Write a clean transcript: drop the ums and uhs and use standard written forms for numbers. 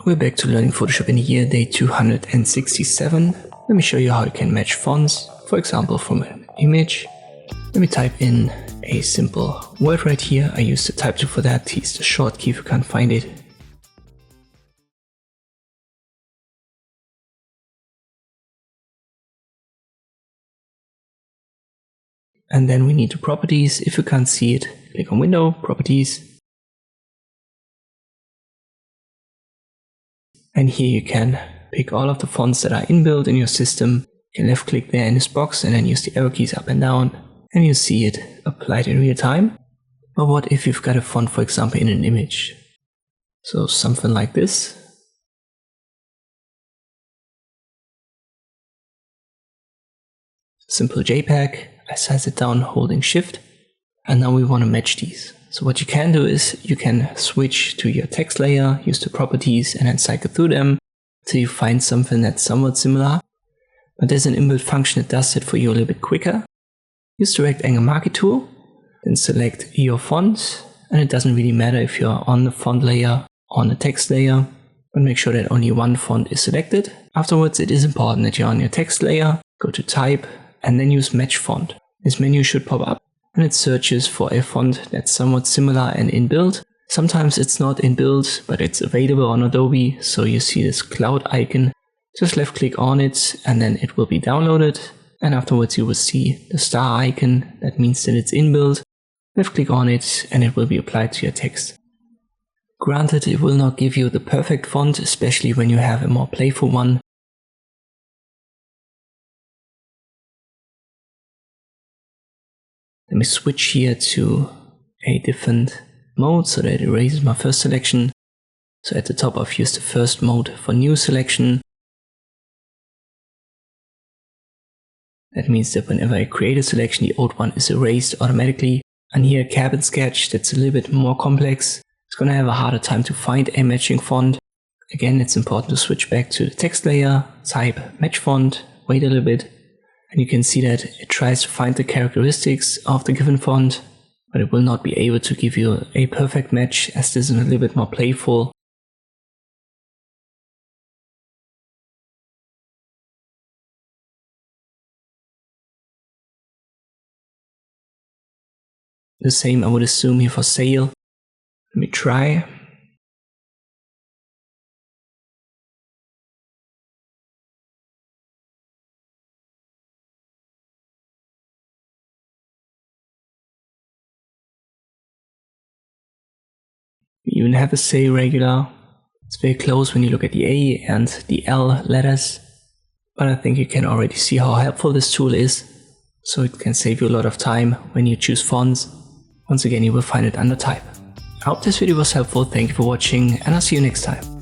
We're back to learning Photoshop in the year day 267. Let me show you how you can match fonts, for example from an image. Let me type in a simple word right here. I use the type tool for that. T is the short key if you can't find it. And then we need the properties. If you can't see it, click on Window, Properties. And here you can pick all of the fonts that are inbuilt in your system. You can left click there in this box and then use the arrow keys up and down. And you see it applied in real time. But what if you've got a font, for example, in an image? So something like this. Simple JPEG. I size it down holding Shift, and now we want to match these. So what you can do is you can switch to your text layer, use the properties, and then cycle through them till you find something that's somewhat similar. But there's an inbuilt function that does it for you a little bit quicker. Use the rectangle marquee tool, then select your font, and it doesn't really matter if you're on the font layer or on the text layer, but make sure that only one font is selected. Afterwards, it is important that you're on your text layer, go to Type, and then use Match Font. This menu should pop up and it searches for a font that's somewhat similar and inbuilt. Sometimes it's not inbuilt, but it's available on Adobe, so you see this cloud icon. Just left click on it and then it will be downloaded, and afterwards you will see the star icon. That means that it's inbuilt. Left click on it and it will be applied to your text. Granted, it will not give you the perfect font, especially when you have a more playful one. Let me switch here to a different mode so that it erases my first selection. So at the top I've used the first mode for new selection. That means that whenever I create a selection, the old one is erased automatically. And here Cabin Sketch, that's a little bit more complex. It's going to have a harder time to find a matching font. Again, it's important to switch back to the text layer, type Match Font, wait a little bit. And you can see that it tries to find the characteristics of the given font, but it will not be able to give you a perfect match, as this is a little bit more playful. The same I would assume here for Sail. Let me try. We even have a say regular. It's very close when you look at the A and the L letters. But I think you can already see how helpful this tool is. So it can save you a lot of time when you choose fonts. Once again, you will find it under Type. I hope this video was helpful. Thank you for watching and I'll see you next time.